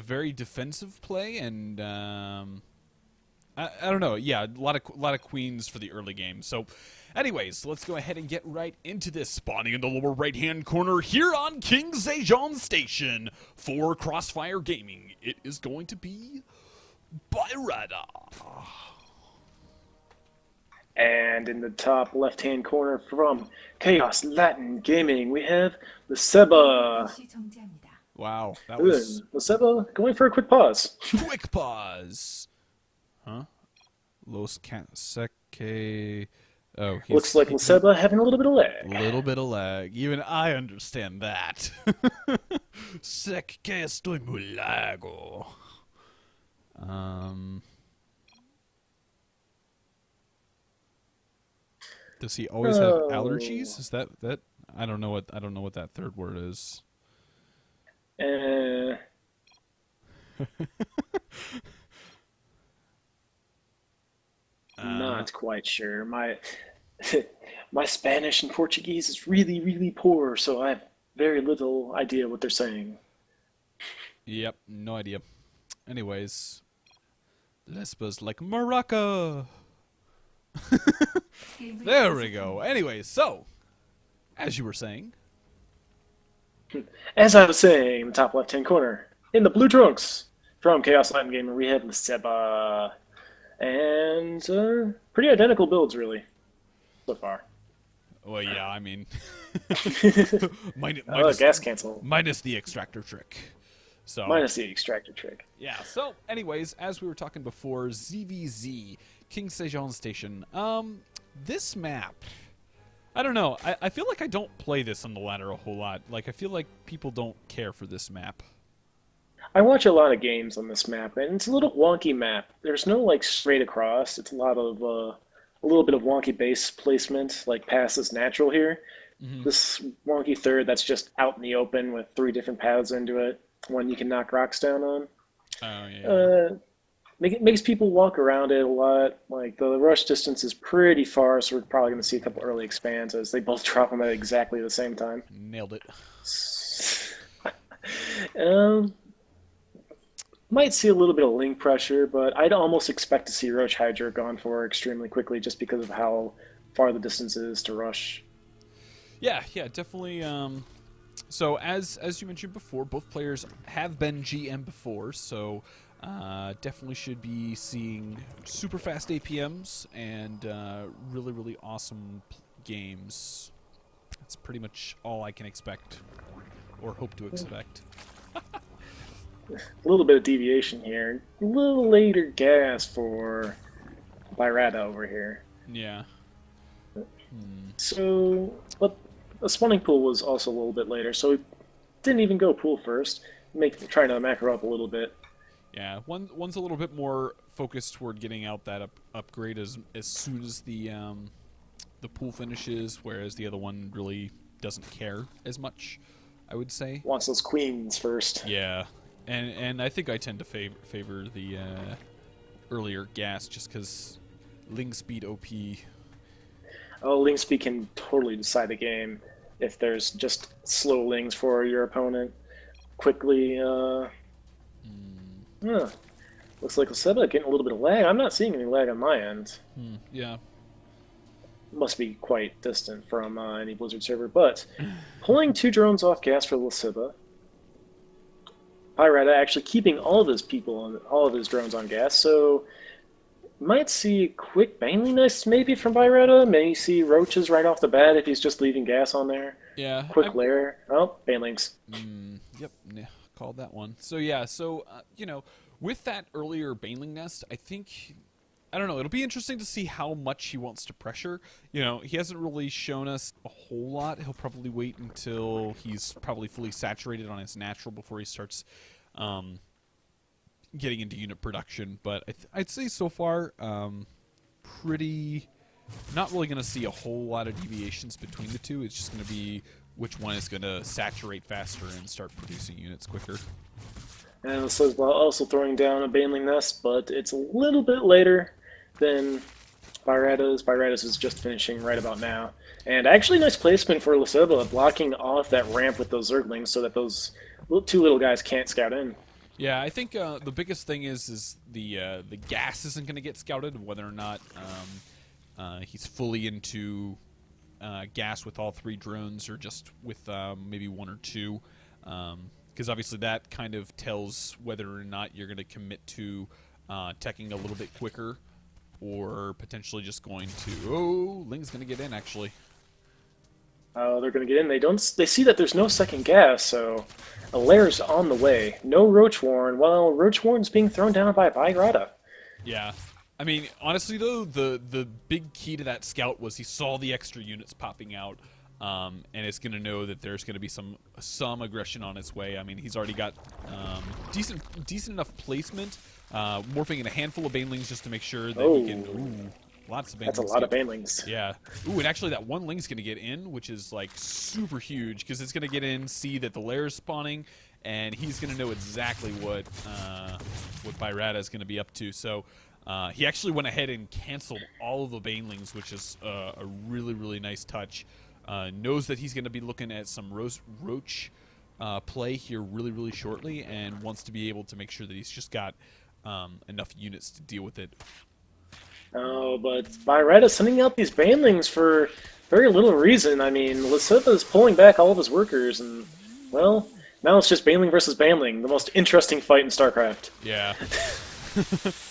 very defensive play, and I don't know. Yeah, a lot of queens for the early game. So, anyways, let's go ahead and get right into this. Spawning in the lower right-hand corner here on King Zhejiang Station for Crossfire Gaming, it is going to be ByRada. And in the top left-hand corner from Chaos Latin Gaming, we have LsEbA. Wow, that was LsEbA going for a quick pause. quick pause. Huh? Los Seque. Oh, looks like LsEbA having a little bit of lag. Little bit of lag. Even I understand that. Sé que estoy muy lago. Does he always have allergies? Is that? I don't know what that third word is. Not quite sure. My Spanish and Portuguese is really, really poor, so I have very little idea what they're saying. Yep, no idea. Anyways, LsEbA's like Morocco. There we go. Anyways, so as you were saying, as I was saying, in the top left-hand corner, in the blue trunks from Chaos Latin Gamer, we have LsEbA. And pretty identical builds, really, so far. Well, yeah, I mean, gas cancel. Minus the extractor trick. So minus the extractor trick. Yeah. So, anyways, as we were talking before, ZVZ, King Zhejiang Station. This map, I don't know. I feel like I don't play this on the ladder a whole lot. Like, I feel like people don't care for this map. I watch a lot of games on this map, and it's a little wonky map. There's no, like, straight across. It's a lot of, a little bit of wonky base placement, like, past is natural here. Mm-hmm. This wonky third that's just out in the open with 3 different paths into it, one you can knock rocks down on. Oh, yeah. Makes people walk around it a lot. Like, the rush distance is pretty far, so we're probably going to see a couple early expands as they both drop them at exactly the same time. Nailed it. Might see a little bit of link pressure, but I'd almost expect to see Roach Hydra gone for extremely quickly just because of how far the distance is to rush. Yeah, definitely. So as you mentioned before, both players have been GM before, so definitely should be seeing super fast APMs and really, really awesome games. That's pretty much all I can expect or hope to expect. A little bit of deviation here. A little later gas for ByRada over here. Yeah. So, but the spawning pool was also a little bit later, so we didn't even go pool first. Trying to macro up a little bit. Yeah, one's a little bit more focused toward getting out that upgrade as soon as the pool finishes, whereas the other one really doesn't care as much, I would say. Wants those queens first. Yeah. And I think I tend to favor the earlier gas just because Ling Speed OP. Oh, Ling Speed can totally decide the game if there's just slow Lings for your opponent. Quickly, looks like LsEbA getting a little bit of lag. I'm not seeing any lag on my end. Yeah. Must be quite distant from any Blizzard server, but pulling 2 drones off gas for LsEbA. ByRada actually keeping all of his drones on gas, so might see a quick Baneliness maybe from ByRada. May see Roaches right off the bat if he's just leaving gas on there. Yeah. Quick lair. Oh, Banelings. Yep, called that one. So yeah, with that earlier Baneling nest, I don't know, it'll be interesting to see how much he wants to pressure. He hasn't really shown us a whole lot. He'll probably wait until he's probably fully saturated on his natural before he starts getting into unit production. But I'd say so far, not really going to see a whole lot of deviations between the two. It's just going to be which one is going to saturate faster and start producing units quicker. And LsEbA also throwing down a Baneling nest, but it's a little bit later than ByRada's. ByRada's is just finishing right about now. And actually nice placement for LsEbA, blocking off that ramp with those Zerglings so that those 2 little guys can't scout in. Yeah, I think the biggest thing is the gas isn't going to get scouted, whether or not he's fully into gas with all 3 drones or just with maybe 1 or 2. Because obviously that kind of tells whether or not you're going to commit to teching a little bit quicker or potentially just going to... Oh, Ling's going to get in, actually. Oh, they're going to get in. They see that there's no second gas, so a lair's on the way. No Roach Warren. Well, Roach Warren's being thrown down by ByRada. Yeah. I mean, honestly, though, the big key to that scout was he saw the extra units popping out, and it's going to know that there's going to be some aggression on its way. I mean, he's already got decent enough placement, morphing in a handful of banelings just to make sure that he can... Ooh, lots of banelings. That's a lot of banelings. Yeah. Ooh, and actually that 1 ling's going to get in, which is, like, super huge, because it's going to get in, see that the lair's spawning, and he's going to know exactly what ByRada is going to be up to. So he actually went ahead and canceled all of the banelings, which is a really, really nice touch. Knows that he's going to be looking at some roach play here really, really shortly, and wants to be able to make sure that he's just got enough units to deal with it. Oh, but ByRada sending out these banelings for very little reason. I mean, LsEbA is pulling back all of his workers, and, well, now it's just banling versus banling, the most interesting fight in StarCraft. Yeah.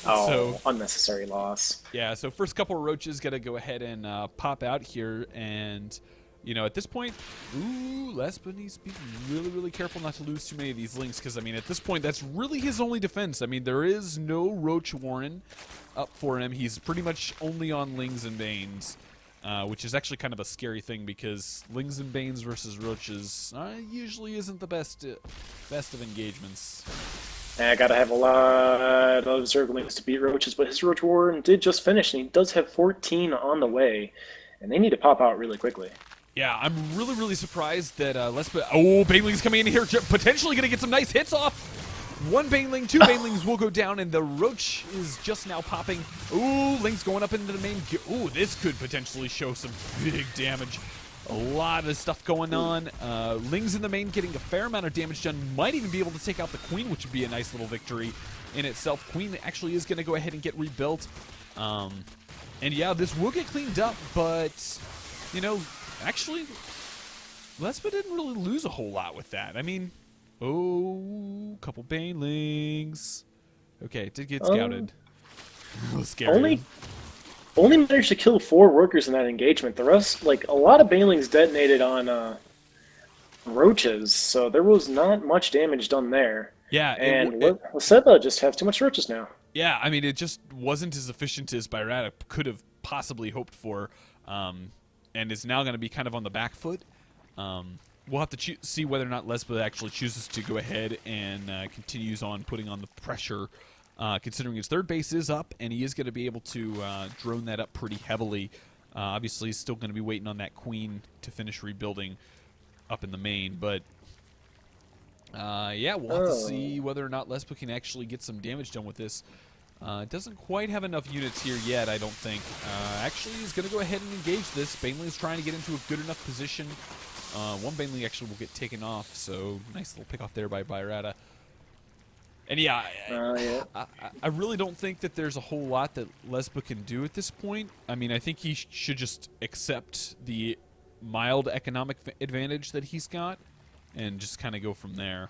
Oh, So, unnecessary loss. yeah, so first couple of roaches got to go ahead and pop out here, and, you know, at this point, LsEbA needs to be really, really careful not to lose too many of these links, because, I mean, at this point, that's really his only defense. I mean, there is no Roach Warren up for him. He's pretty much only on Lings and Banes, which is actually kind of a scary thing, because Lings and Banes versus Roaches usually isn't the best of engagements. I gotta have a lot of Zerglings to beat Roaches, but his Roach Warren did just finish, and he does have 14 on the way, and they need to pop out really quickly. Yeah, I'm really, really surprised that LsEbA... Oh, Baneling's coming in here, potentially going to get some nice hits off. 1 Baneling, 2 Banelings will go down, and the Roach is just now popping. Ooh, Ling's going up into the main... Ooh, this could potentially show some big damage. A lot of stuff going on. Ling's in the main getting a fair amount of damage done. Might even be able to take out the Queen, which would be a nice little victory in itself. Queen actually is going to go ahead and get rebuilt. And yeah, this will get cleaned up, but, you know, actually, LsEbA didn't really lose a whole lot with that. I mean, couple Banelings. Okay, it did get scouted. A little scary. Only managed to kill 4 workers in that engagement. The rest, like, a lot of Banelings detonated on Roaches, so there was not much damage done there. Yeah, and LsEbA just have too much Roaches now. Yeah, I mean, it just wasn't as efficient as ByRada could have possibly hoped for, and is now going to be kind of on the back foot. We'll have to see whether or not LsEbA actually chooses to go ahead and continues on putting on the pressure, considering his 3rd base is up, and he is going to be able to drone that up pretty heavily. Obviously, he's still going to be waiting on that Queen to finish rebuilding up in the main, but yeah, we'll have to see whether or not LsEbA can actually get some damage done with this. Doesn't quite have enough units here yet, I don't think. Actually, he's going to go ahead and engage this. Baneling's trying to get into a good enough position. 1 Baneling actually will get taken off, so nice little pick off there by ByRada. And yeah, I really don't think that there's a whole lot that LsEbA can do at this point. I mean, I think he should just accept the mild economic advantage that he's got and just kind of go from there.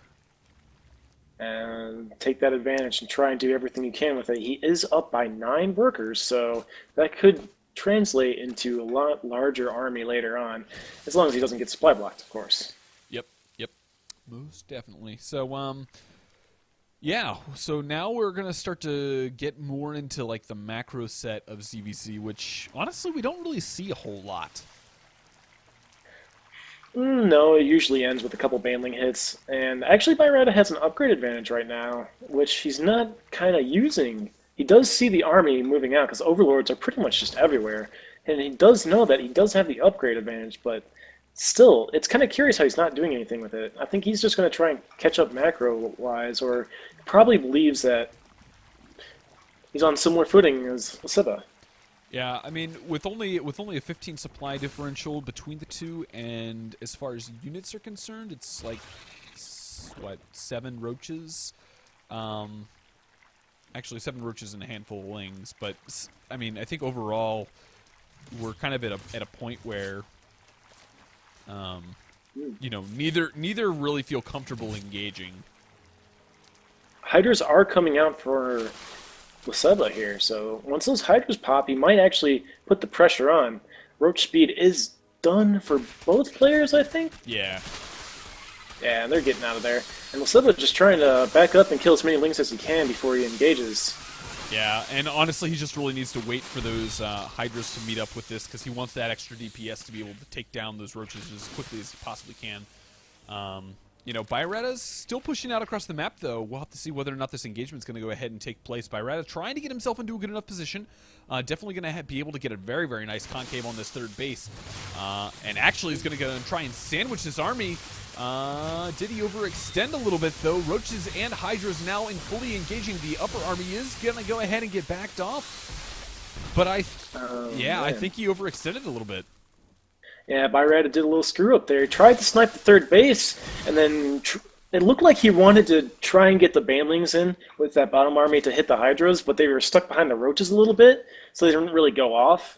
And take that advantage and try and do everything you can with it. He is up by 9 workers, so that could translate into a lot larger army later on, as long as he doesn't get supply blocked, of course. Yep, most definitely. So, yeah, so now we're going to start to get more into, like, the macro set of ZVZ, which, honestly, we don't really see a whole lot. No, it usually ends with a couple Baneling hits, and actually ByRada has an upgrade advantage right now, which he's not kind of using. He does see the army moving out, because Overlords are pretty much just everywhere, and he does know that he does have the upgrade advantage, but still, it's kind of curious how he's not doing anything with it. I think he's just going to try and catch up macro-wise, or probably believes that he's on similar footing as LsEbA. Yeah, I mean, with only a 15 supply differential between the two, and as far as units are concerned, it's like, what, 7 roaches? Actually, 7 roaches and a handful of lings. But I mean, I think overall we're kind of at a point where, you know, neither really feel comfortable engaging. Hydras are coming out for LsEbA here, so once those Hydras pop, he might actually put the pressure on. Roach speed is done for both players, I think. Yeah. Yeah, and they're getting out of there. And LsEbA just trying to back up and kill as many lings as he can before he engages. Yeah, and honestly, he just really needs to wait for those Hydras to meet up with this, because he wants that extra DPS to be able to take down those roaches as quickly as he possibly can. You know, ByRada's still pushing out across the map, though. We'll have to see whether or not this engagement's going to go ahead and take place. ByRada trying to get himself into a good enough position. Definitely going to be able to get a very, very nice concave on this third base. And actually is going to go and try and sandwich this army. Did he overextend a little bit, though? Roaches and Hydras now in fully engaging. The upper army is going to go ahead and get backed off. But I think he overextended a little bit. Yeah, ByRada did a little screw up there. He tried to snipe the third base, and then it looked like he wanted to try and get the banelings in with that bottom army to hit the Hydras, but they were stuck behind the roaches a little bit, so they didn't really go off.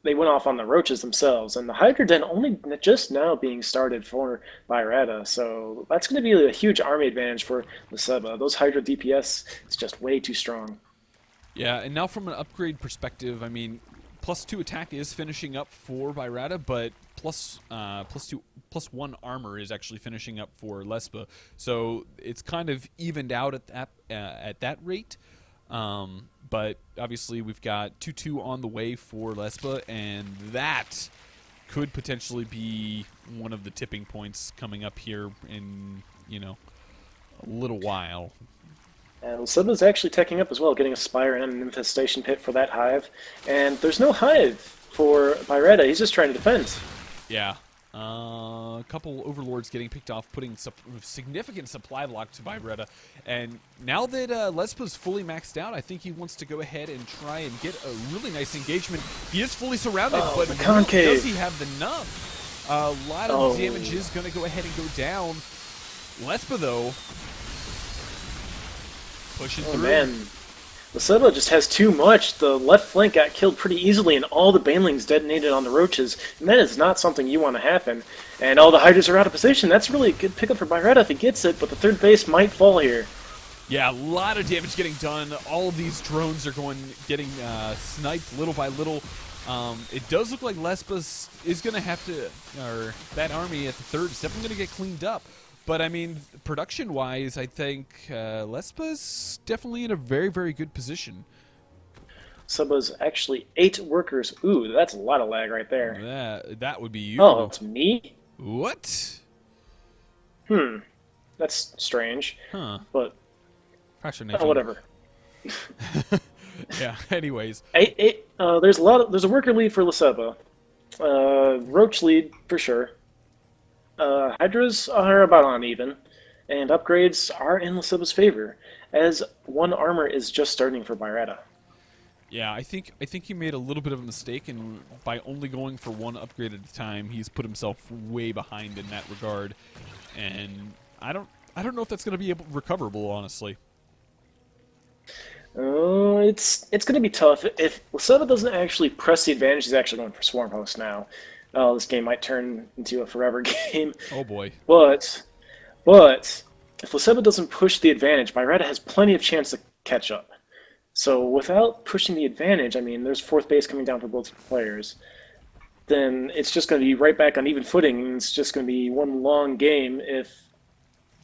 They went off on the roaches themselves, and the Hydra den only just now being started for ByRada, so that's going to be a huge army advantage for LsEbA. Those Hydra DPS is just way too strong. Yeah, and now from an upgrade perspective, I mean, +2 attack is finishing up for ByRada, but +1 armor is actually finishing up for LsEbA. So it's kind of evened out at that rate. But obviously we've got 2-2 on the way for LsEbA, and that could potentially be one of the tipping points coming up here in, you know, a little while. And LsEbA's actually teching up as well, getting a Spire and an Infestation Pit for that Hive. And there's no Hive for ByRada, he's just trying to defend. Yeah. A couple Overlords getting picked off, putting significant supply block to ByRada. And now that LsEbA's fully maxed out, I think he wants to go ahead and try and get a really nice engagement. He is fully surrounded, but does he have enough? A lot of damage is going to go ahead and go down. LsEbA, though, pushing through. Man. LsEbA just has too much. The left flank got killed pretty easily, and all the banelings detonated on the roaches, and that is not something you want to happen. And all the Hydras are out of position. That's really a good pickup for ByRada if he gets it, but the third base might fall here. Yeah, a lot of damage getting done. All of these drones are getting sniped little by little. It does look like LsEbA is going to have to, or that army at the third is definitely going to get cleaned up. But, I mean, production-wise, I think LsEbA's definitely in a very, very good position. LsEbA's actually 8 workers. Ooh, that's a lot of lag right there. That would be you. Oh, it's me? What? That's strange. Huh. But, fractionation. Whatever. Yeah, anyways. There's a worker lead for LsEbA. Roach lead, for sure. Hydras are about on even, and upgrades are in LsEbA's favor, as 1 armor is just starting for ByRada. Yeah, I think he made a little bit of a mistake, and by only going for 1 upgrade at a time, he's put himself way behind in that regard, and I don't know if that's going to be recoverable, honestly. It's going to be tough if LsEbA doesn't actually press the advantage. He's actually going for Swarm Host now. This game might turn into a forever game. Oh boy. But if LsEbA doesn't push the advantage, ByRada has plenty of chance to catch up. So without pushing the advantage, I mean, there's 4th base coming down for both players. Then it's just going to be right back on even footing, and it's just going to be one long game if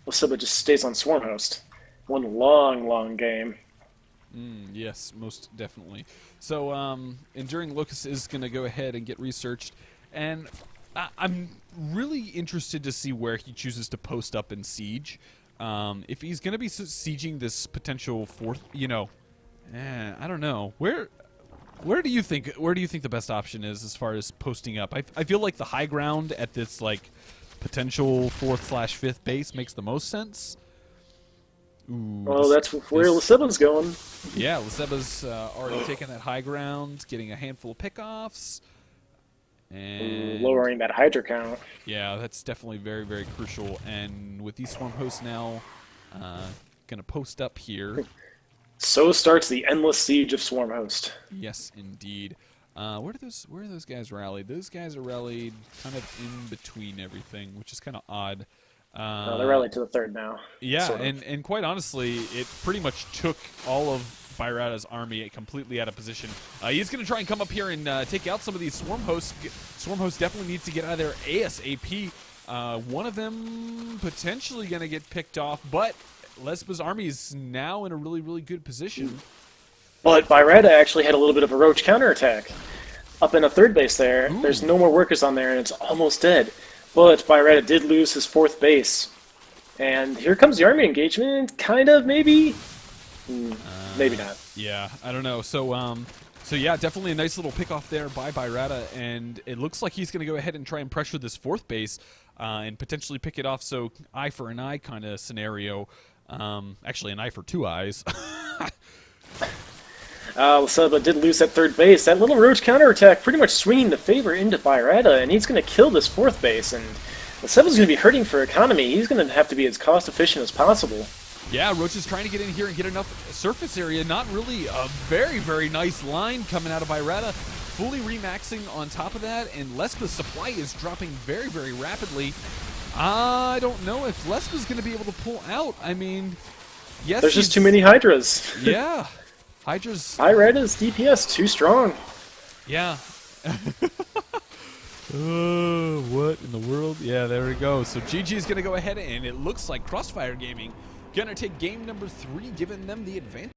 LsEbA just stays on Swarm Host. One long, long game. Yes, most definitely. So, Enduring Locust is going to go ahead and get researched. And I'm really interested to see where he chooses to post up in siege. If he's going to be sieging this potential 4th, you know, I don't know. Where do you think the best option is as far as posting up? I feel like the high ground at this like potential 4th/5th base makes the most sense. Ooh, well, that's where LsEbA's going. Yeah, LsEbA's already taken that high ground, getting a handful of pickoffs. And lowering that Hydra count. Yeah, that's definitely very, very crucial. And with these Swarm Hosts now, Gonna post up here. So starts the endless siege of Swarmhost. Yes, indeed. Where are those guys rallied? Those guys are rallied kind of in between everything, which is kind of odd. They're rallied to the third now. Yeah, sort of. and quite honestly, it pretty much took all of ByRada's army completely out of position. He's going to try and come up here and take out some of these Swarm Hosts. Swarm Host definitely needs to get out of there ASAP. One of them potentially going to get picked off, but LsEbA's army is now in a really, really good position. But ByRada actually had a little bit of a roach counterattack. Up in a third base there, there's no more workers on there, and it's almost dead. But ByRada did lose his fourth base. And here comes the army engagement, kind of, maybe? Maybe not. Yeah, I don't know. So yeah, definitely a nice little pick off there by ByRada, and it looks like he's going to go ahead and try and pressure this fourth base and potentially pick it off. So eye for an eye kind of scenario. Actually, an eye for two eyes. LsEbA did lose that third base. That little roach counterattack pretty much swinging the favor into ByRada, and he's going to kill this fourth base. And LsEbA's going to be hurting for economy. He's going to have to be as cost efficient as possible. Yeah, Roach is trying to get in here and get enough surface area. Not really a very, very nice line coming out of ByRada. Fully remaxing on top of that, and LsEbA's supply is dropping very, very rapidly. I don't know if LsEbA's going to be able to pull out. I mean, yes, there's just too many Hydras. Yeah. Hydra's... ByRada's DPS too strong. Yeah. What in the world? Yeah, there we go. So GG's going to go ahead, and it looks like Crossfire Gaming going to take game number 3, giving them the advantage.